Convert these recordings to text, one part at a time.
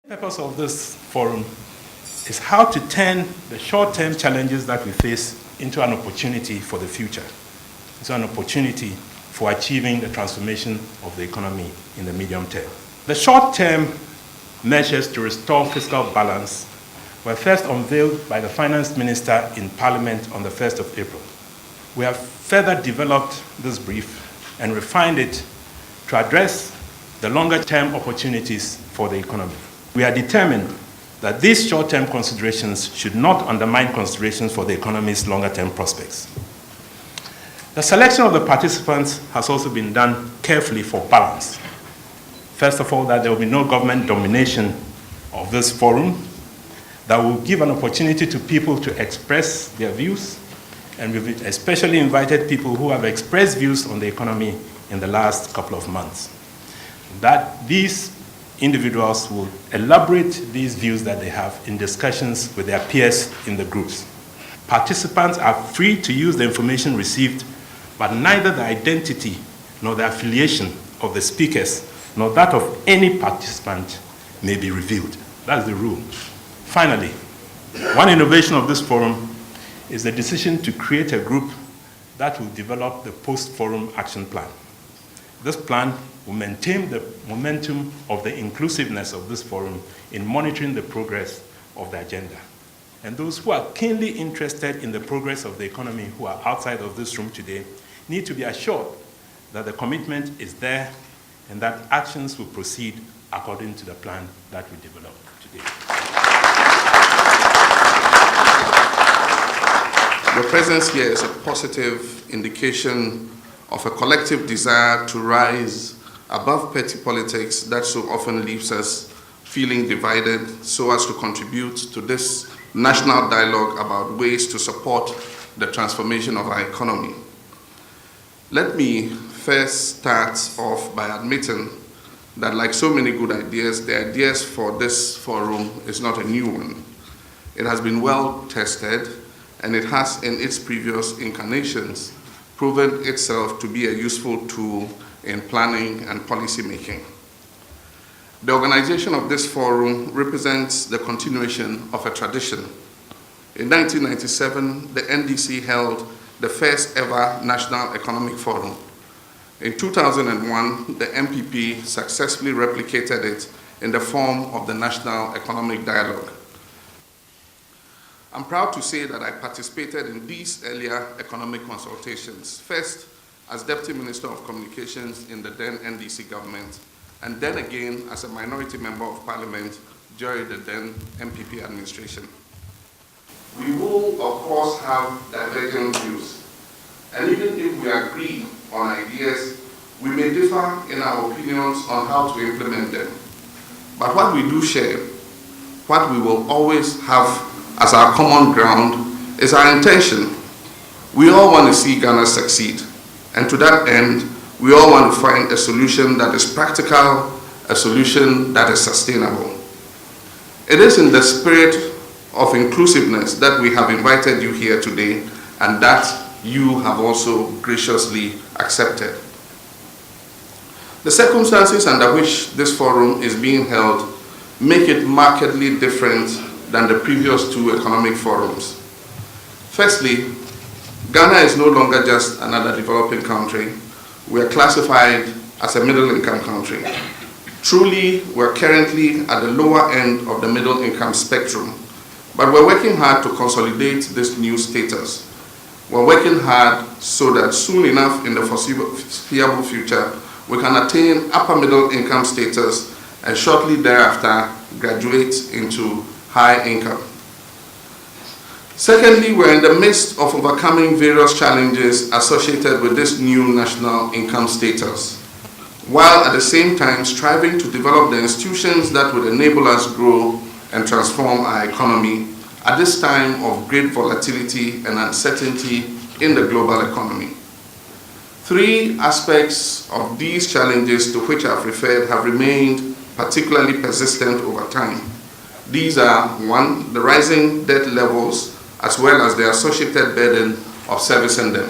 The purpose of this forum is how to turn the short-term challenges that we face into an opportunity for the future, into an opportunity for achieving the transformation of the economy in the medium term. The short-term measures to restore fiscal balance were first unveiled by the Finance Minister in Parliament on the 1st of April. We have further developed this brief and refined it to address the longer-term opportunities for the economy. We are determined that these short-term considerations should not undermine considerations for the economy's longer-term prospects. The selection of the participants has also been done carefully for balance. First of all, that there will be no government domination of this forum, that will give an opportunity to people to express their views, and we've especially invited people who have expressed views on the economy in the last couple of months. That these individuals will elaborate these views that they have in discussions with their peers in the groups. Participants are free to use the information received, but neither the identity nor the affiliation of the speakers nor that of any participant may be revealed. That's the rule. Finally, one innovation of this forum is the decision to create a group that will develop the post-forum action plan. This plan will maintain the momentum of the inclusiveness of this forum in monitoring the progress of the agenda. And those who are keenly interested in the progress of the economy who are outside of this room today need to be assured that the commitment is there and that actions will proceed according to the plan that we developed today. Your presence here is a positive indication of a collective desire to rise above petty politics that so often leaves us feeling divided, so as to contribute to this national dialogue about ways to support the transformation of our economy. Let me first start off by admitting that, like so many good ideas, the ideas for this forum is not a new one. It has been well tested, and it has, in its previous incarnations, proven itself to be a useful tool in planning and policy making. The organization of this forum represents the continuation of a tradition. In 1997, the NDC held the first ever National Economic Forum. In 2001, the MPP successfully replicated it in the form of the National Economic Dialogue. I'm proud to say that I participated in these earlier economic consultations, first as Deputy Minister of Communications in the then NDC government, and then again as a minority member of Parliament during the then MPP administration. We will, of course, have divergent views, and even if we agree on ideas, we may differ in our opinions on how to implement them. But what we do share, what we will always have as our common ground, is our intention. We all want to see Ghana succeed, and to that end, we all want to find a solution that is practical, a solution that is sustainable. It is in the spirit of inclusiveness that we have invited you here today, and that you have also graciously accepted. The circumstances under which this forum is being held make it markedly different than the previous two economic forums. Firstly, Ghana is no longer just another developing country. We are classified as a middle-income country. Truly, we're currently at the lower end of the middle-income spectrum, but we're working hard to consolidate this new status. We're working hard so that soon enough in the foreseeable future, we can attain upper middle-income status and shortly thereafter graduate into high income. Secondly, we're in the midst of overcoming various challenges associated with this new national income status, while at the same time striving to develop the institutions that would enable us grow and transform our economy at this time of great volatility and uncertainty in the global economy. Three aspects of these challenges to which I've referred have remained particularly persistent over time. These are: one, the rising debt levels as well as the associated burden of servicing them.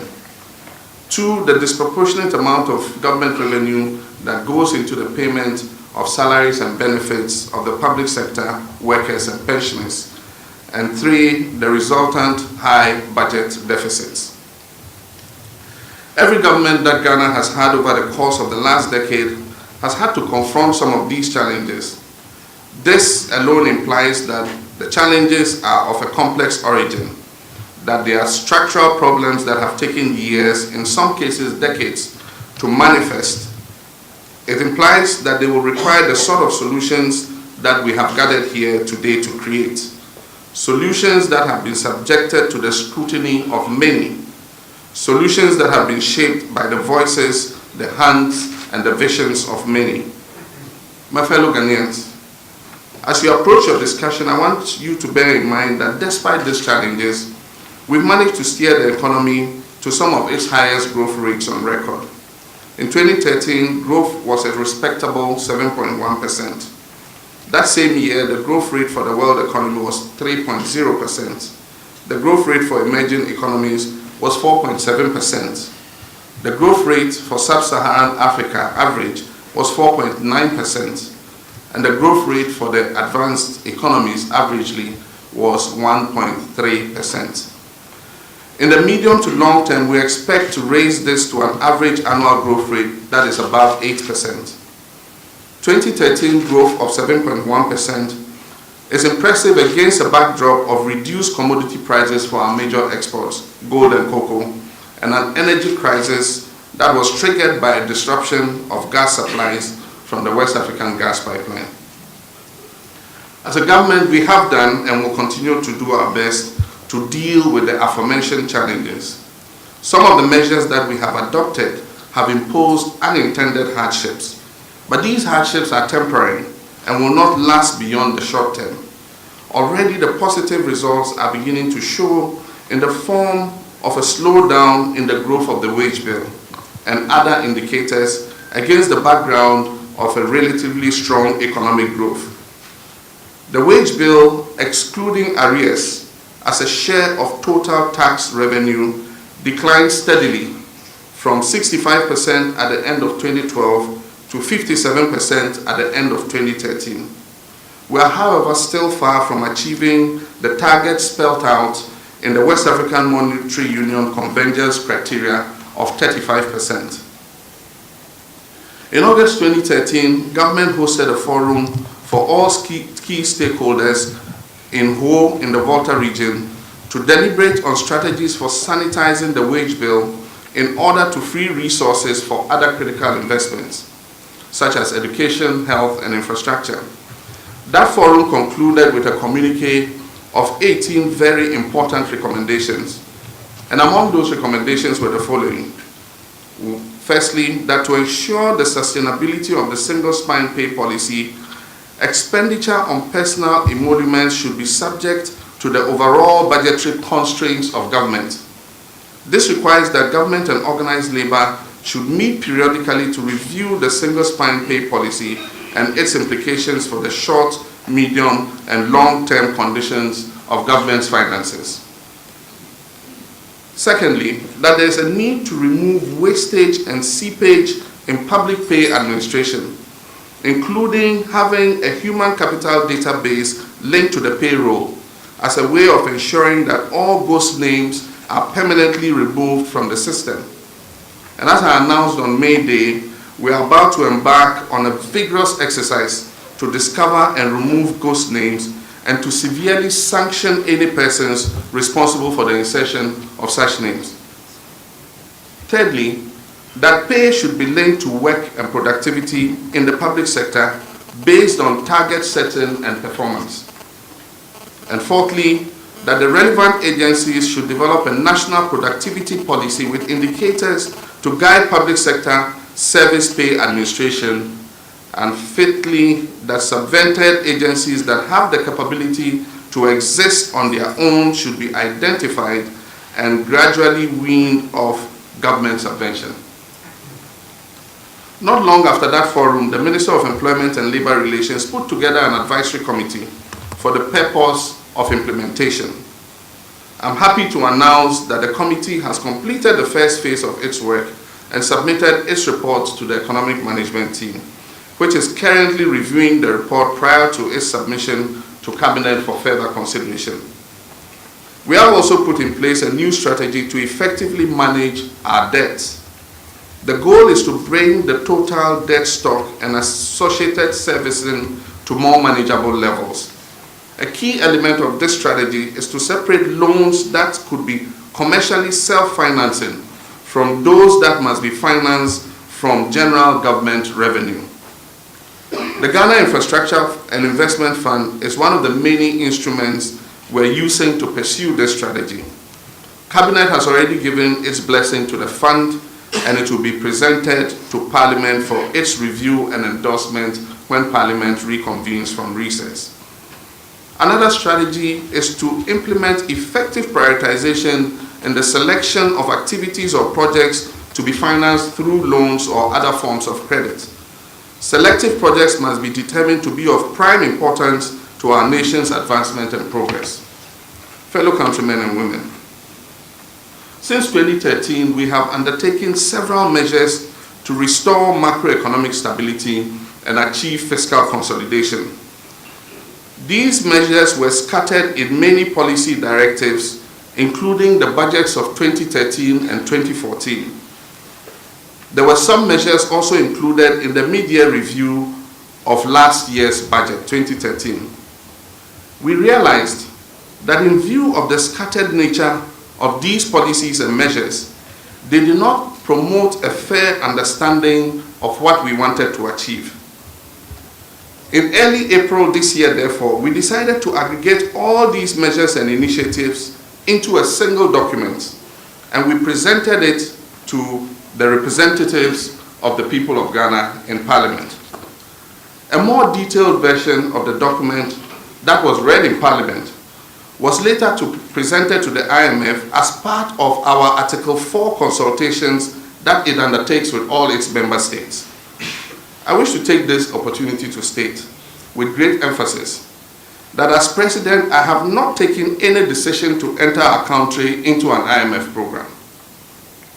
Two, the disproportionate amount of government revenue that goes into the payment of salaries and benefits of the public sector, workers and pensioners. And 3, the resultant high budget deficits. Every government that Ghana has had over the course of the last decade has had to confront some of these challenges. This alone implies that the challenges are of a complex origin, that they are structural problems that have taken years, in some cases decades, to manifest. It implies that they will require the sort of solutions that we have gathered here today to create. Solutions that have been subjected to the scrutiny of many. Solutions that have been shaped by the voices, the hands, and the visions of many. My fellow Ghanaians, as you approach your discussion, I want you to bear in mind that despite these challenges, we've managed to steer the economy to some of its highest growth rates on record. In 2013, growth was a respectable 7.1%. That same year, the growth rate for the world economy was 3.0%. The growth rate for emerging economies was 4.7%. The growth rate for sub-Saharan Africa average was 4.9%. And the growth rate for the advanced economies averagely was 1.3%. In the medium to long term, we expect to raise this to an average annual growth rate that is above 8%. 2013 growth of 7.1% is impressive against a backdrop of reduced commodity prices for our major exports, gold and cocoa, and an energy crisis that was triggered by a disruption of gas supplies from the West African gas pipeline. As a government, we have done and will continue to do our best to deal with the aforementioned challenges. Some of the measures that we have adopted have imposed unintended hardships, but these hardships are temporary and will not last beyond the short term. Already the positive results are beginning to show in the form of a slowdown in the growth of the wage bill and other indicators against the background of a relatively strong economic growth. The wage bill, excluding arrears, as a share of total tax revenue, declined steadily from 65% at the end of 2012 to 57% at the end of 2013. We are, however, still far from achieving the target spelled out in the West African Monetary Union Convergence criteria of 35%. In August 2013, government hosted a forum for all key stakeholders in Ho in the Volta region to deliberate on strategies for sanitizing the wage bill in order to free resources for other critical investments, such as education, health, and infrastructure. That forum concluded with a communique of 18 very important recommendations. And among those recommendations were the following. Firstly, that to ensure the sustainability of the single spine pay policy, expenditure on personal emoluments should be subject to the overall budgetary constraints of government. This requires that government and organized labor should meet periodically to review the single spine pay policy and its implications for the short, medium, and long-term conditions of government's finances. Secondly, that there is a need to remove wastage and seepage in public pay administration, including having a human capital database linked to the payroll as a way of ensuring that all ghost names are permanently removed from the system. And as I announced on May Day, we are about to embark on a vigorous exercise to discover and remove ghost names and to severely sanction any persons responsible for the insertion of such names. Thirdly, that pay should be linked to work and productivity in the public sector based on target setting and performance. And fourthly, that the relevant agencies should develop a national productivity policy with indicators to guide public sector service pay administration. And fifthly, that subvented agencies that have the capability to exist on their own should be identified and gradually weaned off government subvention. Not long after that forum, the Minister of Employment and Labor Relations put together an advisory committee for the purpose of implementation. I'm happy to announce that the committee has completed the first phase of its work and submitted its report to the economic management team. which is currently reviewing the report prior to its submission to Cabinet for further consideration. We have also put in place a new strategy to effectively manage our debts. The goal is to bring the total debt stock and associated servicing to more manageable levels. A key element of this strategy is to separate loans that could be commercially self-financing from those that must be financed from general government revenue. The Ghana Infrastructure and Investment Fund is one of the many instruments we're using to pursue this strategy. Cabinet has already given its blessing to the fund, and it will be presented to Parliament for its review and endorsement when Parliament reconvenes from recess. Another strategy is to implement effective prioritization in the selection of activities or projects to be financed through loans or other forms of credit. Selective projects must be determined to be of prime importance to our nation's advancement and progress. Fellow countrymen and women, since 2013, we have undertaken several measures to restore macroeconomic stability and achieve fiscal consolidation. These measures were scattered in many policy directives, including the budgets of 2013 and 2014. There were some measures also included in the mid-year review of last year's budget, 2013. We realized that in view of the scattered nature of these policies and measures, they did not promote a fair understanding of what we wanted to achieve. In early April this year, therefore, we decided to aggregate all these measures and initiatives into a single document, and we presented it to the representatives of the people of Ghana in Parliament. A more detailed version of the document that was read in Parliament was later presented to the IMF as part of our Article 4 consultations that it undertakes with all its member states. I wish to take this opportunity to state with great emphasis that as President, I have not taken any decision to enter our country into an IMF program.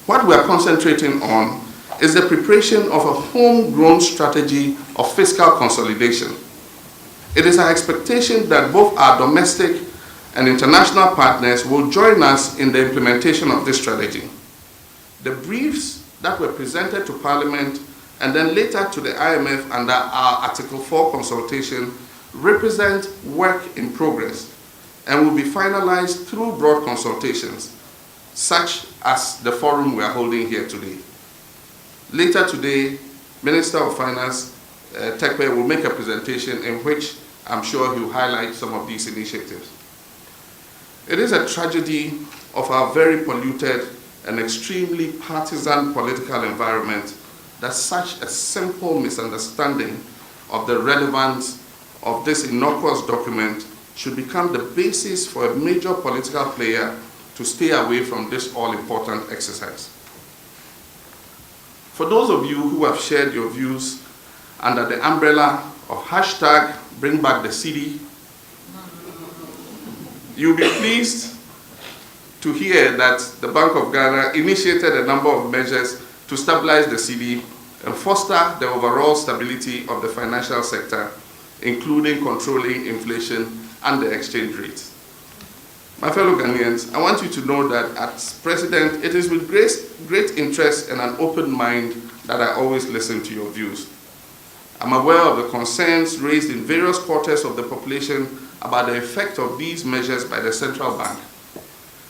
What we are concentrating on is the preparation of a homegrown strategy of fiscal consolidation. It is our expectation that both our domestic and international partners will join us in the implementation of this strategy. The briefs that were presented to Parliament and then later to the IMF under our Article 4 consultation represent work in progress and will be finalized through broad consultations, such as the forum we are holding here today. Later today, Minister of Finance Tekwe will make a presentation in which I'm sure he will highlight some of these initiatives. It is a tragedy of our very polluted and extremely partisan political environment that such a simple misunderstanding of the relevance of this innocuous document should become the basis for a major political player to stay away from this all-important exercise. For those of you who have shared your views under the umbrella of hashtag #BringBackTheCedi, you'll be pleased to hear that the Bank of Ghana initiated a number of measures to stabilize the cedi and foster the overall stability of the financial sector, including controlling inflation and the exchange rate. My fellow Ghanaians, I want you to know that as President, it is with great interest and an open mind that I always listen to your views. I'm aware of the concerns raised in various quarters of the population about the effect of these measures by the central bank.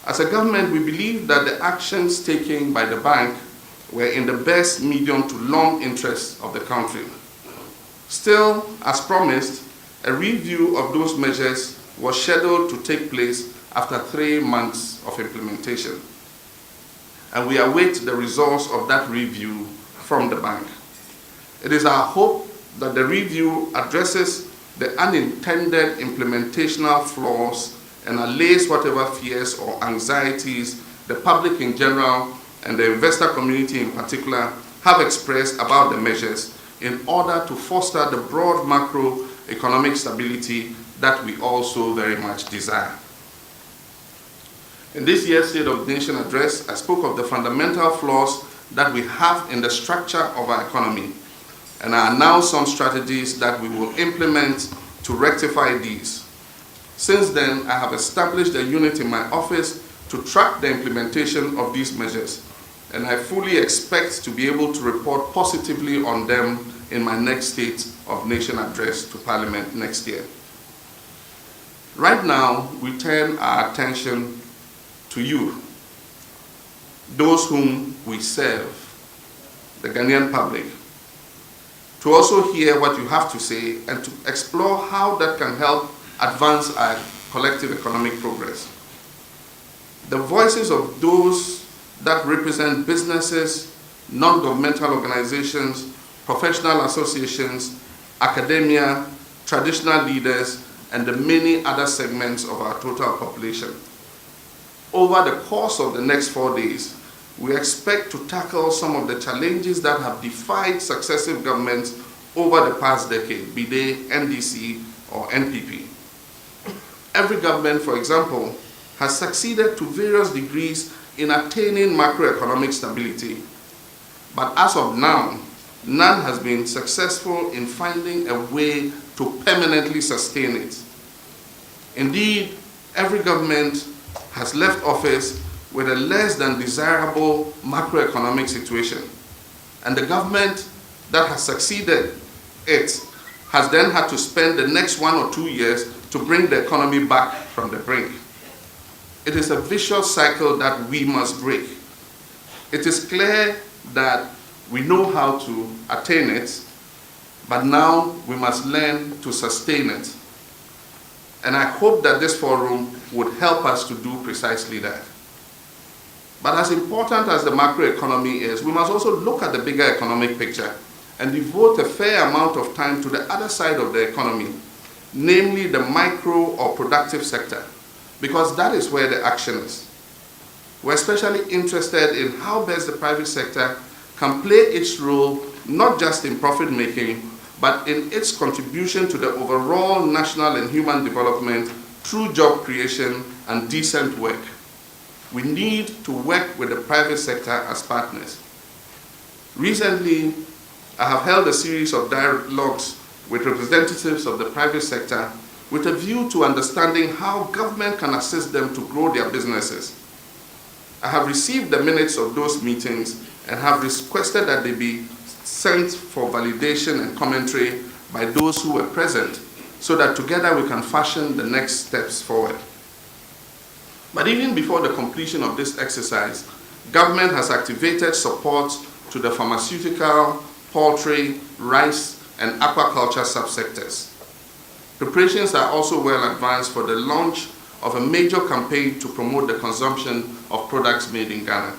As a government, we believe that the actions taken by the bank were in the best medium to long interests of the country. Still, as promised, a review of those measures was scheduled to take place after 3 months of implementation. And we await the results of that review from the bank. It is our hope that the review addresses the unintended implementational flaws and allays whatever fears or anxieties the public in general and the investor community in particular have expressed about the measures in order to foster the broad macroeconomic stability that we also very much desire. In this year's State of the Nation address, I spoke of the fundamental flaws that we have in the structure of our economy, and are now some strategies that we will implement to rectify these. Since then, I have established a unit in my office to track the implementation of these measures, and I fully expect to be able to report positively on them in my next State of Nation address to Parliament next year. Right now, we turn our attention to you, those whom we serve, the Ghanaian public, to also hear what you have to say and to explore how that can help advance our collective economic progress. The voices of those that represent businesses, non-governmental organizations, professional associations, academia, traditional leaders, and the many other segments of our total population. Over the course of the next 4 days, we expect to tackle some of the challenges that have defied successive governments over the past decade, be they NDC or NPP. Every government, for example, has succeeded to various degrees in attaining macroeconomic stability. But as of now, none has been successful in finding a way to permanently sustain it. Indeed, every government has left office with a less than desirable macroeconomic situation. And the government that has succeeded it has then had to spend the next 1 or 2 years to bring the economy back from the brink. It is a vicious cycle that we must break. It is clear that we know how to attain it, but now we must learn to sustain it. And I hope that this forum would help us to do precisely that. But as important as the macroeconomy is, we must also look at the bigger economic picture and devote a fair amount of time to the other side of the economy, namely the micro or productive sector, because that is where the action is. We're especially interested in how best the private sector can play its role, not just in profit making, but in its contribution to the overall national and human development through job creation and decent work. We need to work with the private sector as partners. Recently, I have held a series of dialogues with representatives of the private sector with a view to understanding how government can assist them to grow their businesses. I have received the minutes of those meetings and have requested that they be sent for validation and commentary by those who were present so that together we can fashion the next steps forward. But even before the completion of this exercise, government has activated support to the pharmaceutical, poultry, rice, and aquaculture subsectors. Preparations are also well advanced for the launch of a major campaign to promote the consumption of products made in Ghana.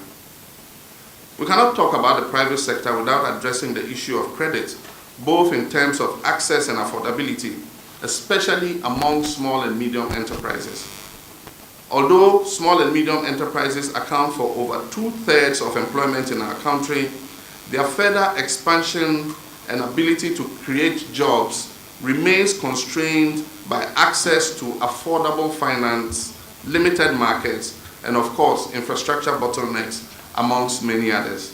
We cannot talk about the private sector without addressing the issue of credit, both in terms of access and affordability, especially among small and medium enterprises. Although small and medium enterprises account for over 2/3 of employment in our country, their further expansion and ability to create jobs remains constrained by access to affordable finance, limited markets, and of course, infrastructure bottlenecks, amongst many others.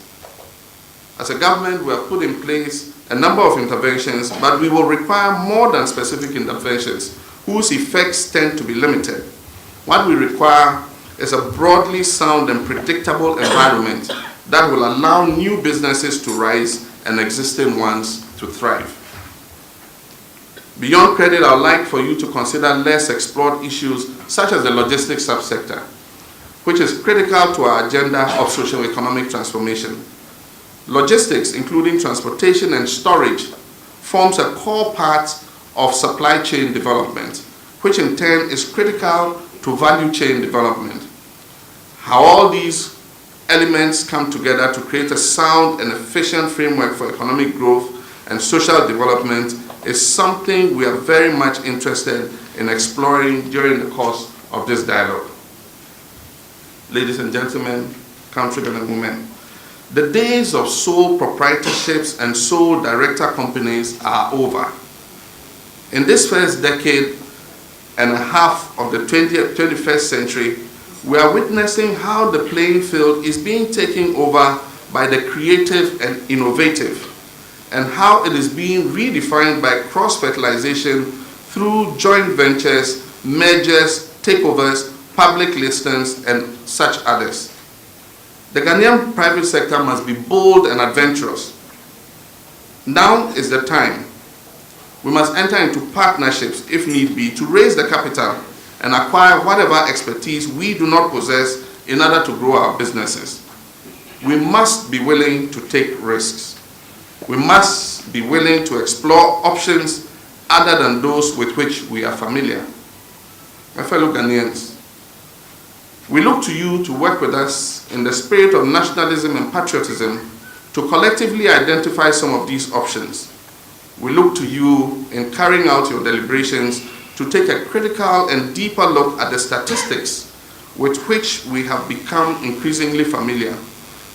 As a government, we have put in place a number of interventions, but we will require more than specific interventions whose effects tend to be limited. What we require is a broadly sound and predictable environment that will allow new businesses to rise and existing ones to thrive. Beyond credit, I would like for you to consider less explored issues such as the logistics subsector, which is critical to our agenda of socio-economic transformation. Logistics, including transportation and storage, forms a core part of supply chain development, which in turn is critical to value chain development. How all these elements come together to create a sound and efficient framework for economic growth and social development is something we are very much interested in exploring during the course of this dialogue. Ladies and gentlemen, countrymen and women, the days of sole proprietorships and sole director companies are over. In this first decade and a half of the 21st century, we are witnessing how the playing field is being taken over by the creative and innovative. and how it is being redefined by cross-fertilization through joint ventures, mergers, takeovers, public listings, and such others. The Ghanaian private sector must be bold and adventurous. Now is the time. We must enter into partnerships, if need be, to raise the capital and acquire whatever expertise we do not possess in order to grow our businesses. We must be willing to take risks. We must be willing to explore options other than those with which we are familiar. My fellow Ghanaians, we look to you to work with us in the spirit of nationalism and patriotism to collectively identify some of these options. We look to you in carrying out your deliberations to take a critical and deeper look at the statistics with which we have become increasingly familiar,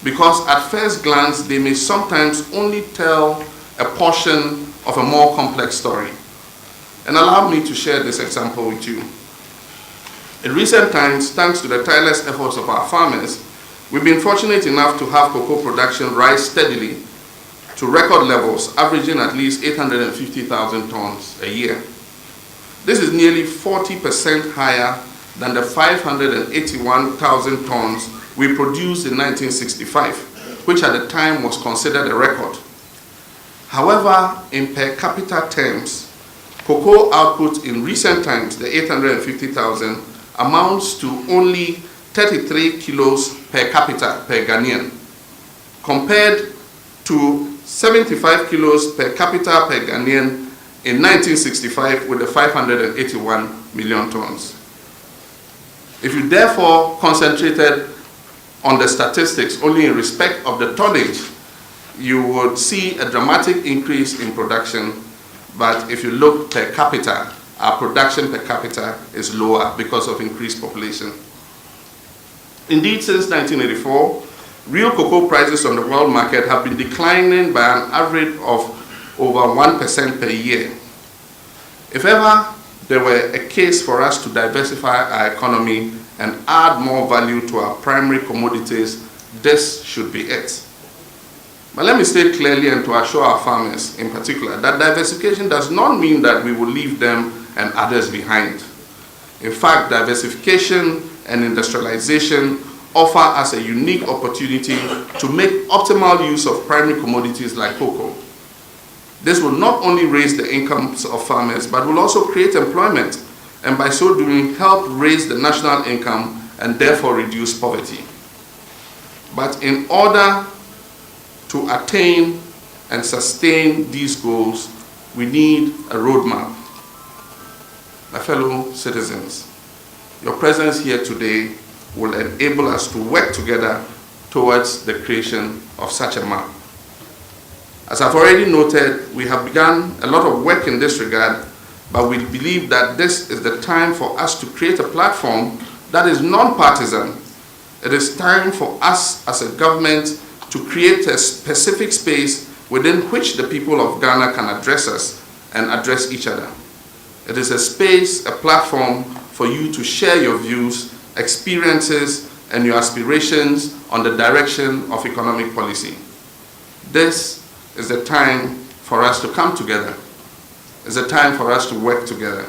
because at first glance they may sometimes only tell a portion of a more complex story. And allow me to share this example with you. In recent times, thanks to the tireless efforts of our farmers, we've been fortunate enough to have cocoa production rise steadily to record levels, averaging at least 850,000 tons a year. This is nearly 40% higher than the 581,000 tons we produced in 1965, which at the time was considered a record. However, in per capita terms, cocoa output in recent times, the 850,000, amounts to only 33 kilos per capita per Ghanaian, compared to 75 kilos per capita per Ghanaian in 1965 with the 581 million tons. If you therefore concentrated on the statistics only in respect of the tonnage, you would see a dramatic increase in production. But if you look per capita, our production per capita is lower because of increased population. Indeed, since 1984, real cocoa prices on the world market have been declining by an average of over 1% per year. If ever there were a case for us to diversify our economy and add more value to our primary commodities, this should be it. But let me state clearly, and to assure our farmers in particular, that diversification does not mean that we will leave them and others behind. In fact, diversification and industrialization offer us a unique opportunity to make optimal use of primary commodities like cocoa. This will not only raise the incomes of farmers, but will also create employment, and by so doing, help raise the national income and therefore reduce poverty. But in order to attain and sustain these goals, we need a roadmap. My fellow citizens, your presence here today will enable us to work together towards the creation of such a map. As I've already noted, we have begun a lot of work in this regard, but we believe that this is the time for us to create a platform that is non-partisan. It is time for us as a government to create a specific space within which the people of Ghana can address us and address each other. It is a space, a platform for you to share your views, experiences, and your aspirations on the direction of economic policy. This is the time for us to come together. It's a time for us to work together.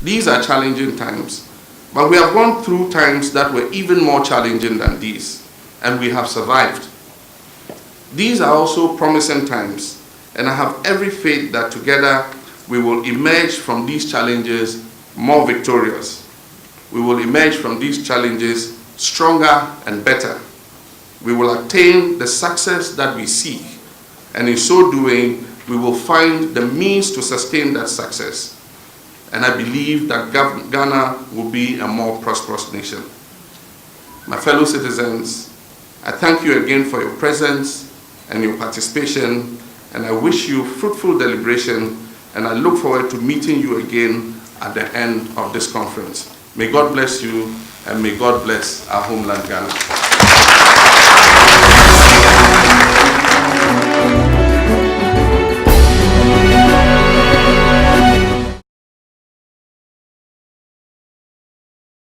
These are challenging times, but we have gone through times that were even more challenging than these, and we have survived. These are also promising times, and I have every faith that together we will emerge from these challenges more victorious. We will emerge from these challenges stronger and better. We will attain the success that we seek, and in so doing, we will find the means to sustain that success. And I believe that Ghana will be a more prosperous nation. My fellow citizens, I thank you again for your presence and your participation, and I wish you fruitful deliberation, and I look forward to meeting you again at the end of this conference. May God bless you, and may God bless our homeland, Ghana.